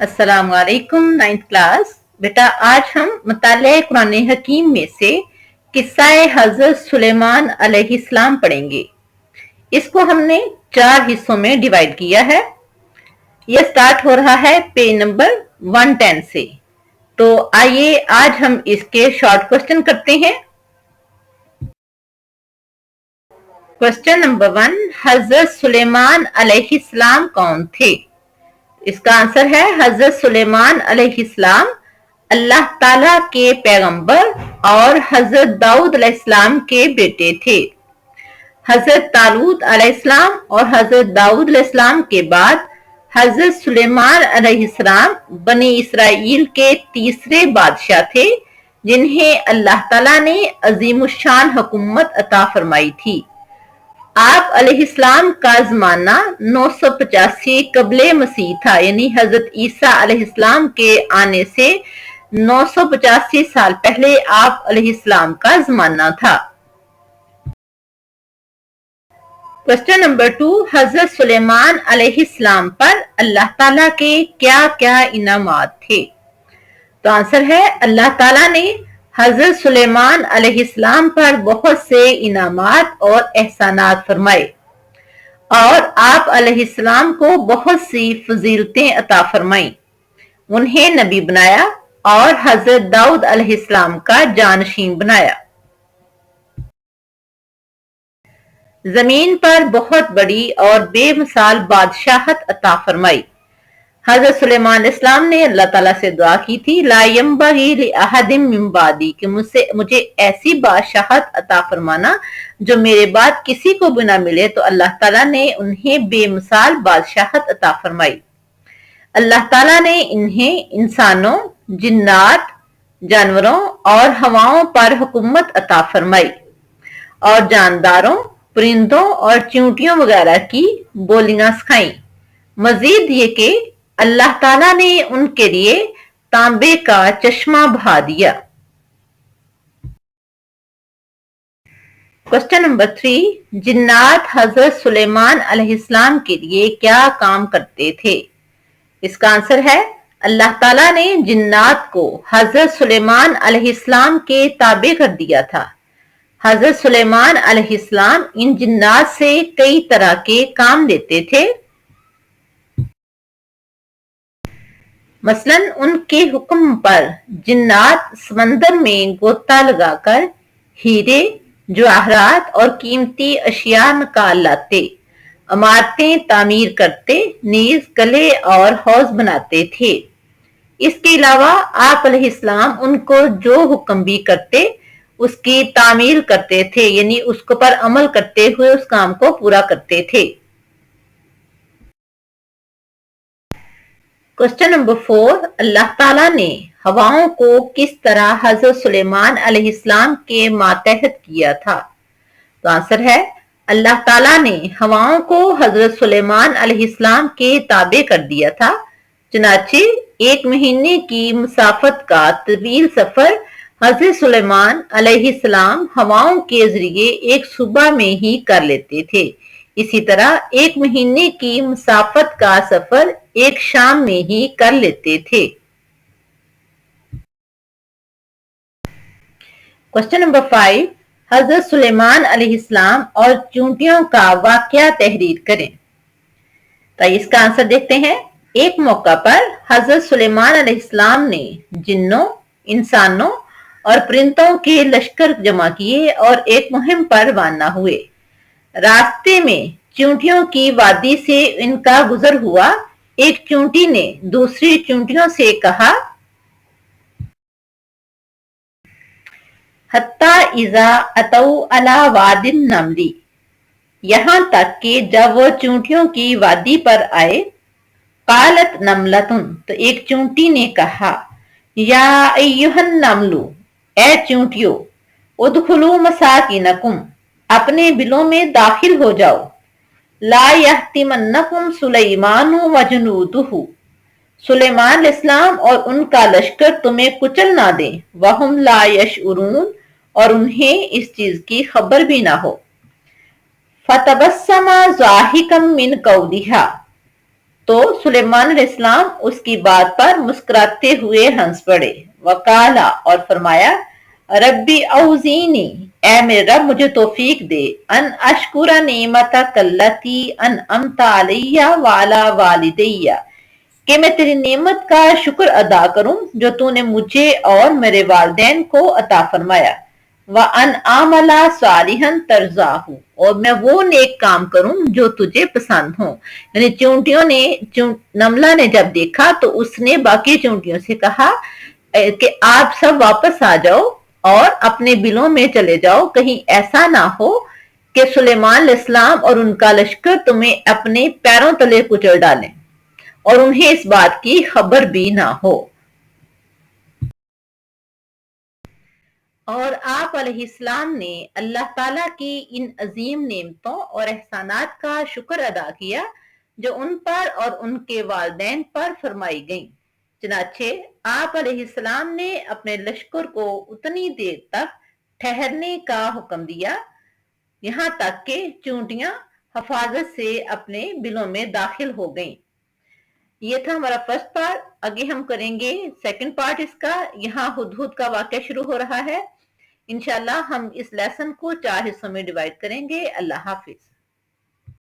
अस्सलाम वालेकुम 9th class. बेटा आज हम मुताले कुरान हकीम में से किस्सा हजरत सुलेमान अलैहिस्सलाम पढ़ेंगे। इसको हमने 4 हिस्सों में डिवाइड किया है। यह स्टार्ट हो रहा है पेज नंबर 110 से। तो आइए आज हम इसके शॉर्ट क्वेश्चन करते हैं। क्वेश्चन नंबर 1, हजरत सुलेमान अलैहिस्सलाम कौन थे? इसका आंसर है हजरत सुलेमान अलैहिस्सलाम अल्लाह ताला के पैगंबर और हजरत दाऊद अलैहिस्सलाम के बेटे थे। हजरत तालूत अलैहिस्सलाम और हजरत दाऊद अलैहिस्सलाम के बाद हजरत सुलेमान अलैहिस्सलाम बनी इसराइल के तीसरे बादशाह थे जिन्हें अल्लाह ताला ने अजीमुशान हुकूमत अता फरमाई थी। आप अलैहिस्सलाम का जमाना 985 कबले मसीह था, यानी हजरत ईसा अलैहिस्सलाम के आने से 985 साल पहले आप अलैहिस्सलाम का जमाना था। क्वेश्चन नंबर 2, हजरत सुलेमान अलैहिस्सलाम पर अल्लाह ताला के क्या क्या इनामात थे? तो आंसर है अल्लाह ताला ने हजरत सुलेमान अलैहिस्सलाम पर बहुत से इनामात और एहसानात फरमाए और आप अलैहिस्सलाम को बहुत सी फजीलतें अता फरमाई। उन्हें नबी बनाया और हजरत दाऊद अलैहिस्सलाम का जानशीन बनाया। जमीन पर बहुत बड़ी और बेमिसाल बादशाहत अता फरमाई। हजरत सुलेमान इस्लाम ने अल्लाह ताला से दुआ की थी, ला यंबगी लिअहदिम मिन बादी, कि मुझे ऐसी बादशाहत अता फरमाना जो मेरे बाद किसी को भी ना मिले। तो अल्लाह ताला ने उन्हें बेमिसाल बादशाहत अता फरमाई। अल्लाह ताला ने इन्हें इंसानों, जिन्नात, जानवरों और हवाओं पर हुकूमत अता फरमाई और जानदारों, परिंदों और चींटियों वगैरह की बोलियां सिखाई। मजीद ये कि अल्लाह ताला ने उनके लिए तांबे का चश्मा बहा दिया। क्वेश्चन नंबर 3, जिन्नात हजरत सुलेमान अलैहिस्सलाम के लिए क्या काम करते थे? इसका आंसर है अल्लाह ताला ने जिन्नात को हजरत सुलेमान अलैहिस्सलाम के ताबे कर दिया था। हजरत सुलेमान अलैहिस्सलाम इन जिन्नात से कई तरह के काम लेते थे। मसलन उनके हुक्म पर जिन्नात समंदर में गोता लगाकर हीरे, जवाहरात और कीमती अशिया निकाल लाते, इमारतें तामीर करते, नीज कले और हौज बनाते थे। इसके अलावा आप अलैहिस्सलाम उनको जो हुक्म भी करते उसकी तामीर करते थे, यानी उसको पर अमल करते हुए उस काम को पूरा करते थे। क्वेश्चन नंबर 4, अल्लाह ताला ने हवाओं को किस तरह हजरत सुलेमान अलैहिस्सलाम के मातहत किया था? तो आंसर है अल्लाह ताला ने हवाओं को हजरत सुलेमान अलैहिस्सलाम के ताबे कर दिया था। चुनाचे 1 महीने की मुसाफत का तवील सफर हजरत सुलेमान अलैहिस्सलाम हवाओं के जरिए एक सुबह में ही कर लेते थे। इसी तरह 1 महीने की मुसाफत का सफर एक शाम में ही कर लेते थे। क्वेश्चन नंबर 5, हजरत सुलेमान अलैहिस्सलाम और चूंटियों का वाकया तहरीर करें। तो इसका आंसर देखते हैं। एक मौका पर हजरत सुलेमान अलैहिस्सलाम ने जिन्नों, इंसानों और परिंदों के लश्कर जमा किए और एक मुहिम पर रवाना हुए। रास्ते में चूंटियों की वादी से इनका गुजर हुआ। एक चूंटी ने दूसरी चूंटियों से कहा, हत्ता इजा अतौ अला वादिन नमली, यहां तक कि जब वो चूंटियों की वादी पर आए। कालत नमलतुन, तो एक चूंटी ने कहा, या अय्युहन नमलू, ए चूंटियो, उदखुलू मसाकिनकुम, अपने बिलों में दाखिल हो जाओ। ला यहतिमन्नकुम सुलेमानु व जुनूदुहु, सुलेमान अलैहिस्सलाम और उनका लश्कर तुम्हें कुचल ना दे। वहुम ला यशउरून, और उन्हें इस चीज की खबर भी ना हो। फतबस्समा ज़ाहिकम मिन कौलिहा, تو سلیمان علیہ السلام اس کی بات پر مسکراتے ہوئے ہنس پڑے، وقالا اور فرمایا، ربی اوزینی، اے میرے رب مجھے توفیق دے، ان اشکر نعمتک التی انعمت علیہ وعلی والدیہ، کہ میں تیری نعمت کا شکر ادا کروں جو تو نے مجھے اور میرے والدین کو عطا فرمایا، وَأَنْ أَعْمَلَ صَالِحًا تَرْضَاهُ، اور میں وہ نیک کام کروں جو تجھے پسند ہوں۔ یعنی چونٹیوں نے، نملہ نے جب دیکھا تو اس نے باقی چونٹیوں سے کہا کہ آپ سب واپس آ جاؤ اور اپنے بلوں میں چلے جاؤ، کہیں ایسا نہ ہو کہ سلیمان علیہ السلام اور ان کا لشکر تمہیں اپنے پیروں تلے کچل ڈالیں اور انہیں اس بات کی خبر بھی نہ ہو۔ اور آپ علیہ السلام نے اللہ تعالیٰ کی ان عظیم نعمتوں اور احسانات کا شکر ادا کیا جو ان پر اور ان کے والدین پر فرمائی گئیں۔ چنانچہ آپ علیہ السلام نے اپنے لشکر کو اتنی دیر تک ٹھہرنے کا حکم دیا یہاں تک کہ چونٹیاں حفاظت سے اپنے بلوں میں داخل ہو گئیں۔ یہ تھا ہمارا فرسٹ پارٹ۔ آگے ہم کریں گے سیکنڈ پارٹ اس کا۔ یہاں ہدہد کا واقعہ شروع ہو رہا ہے۔ انشاءاللہ ہم اس لیسن کو 4 حصوں میں ڈیوائیڈ کریں گے۔ اللہ حافظ۔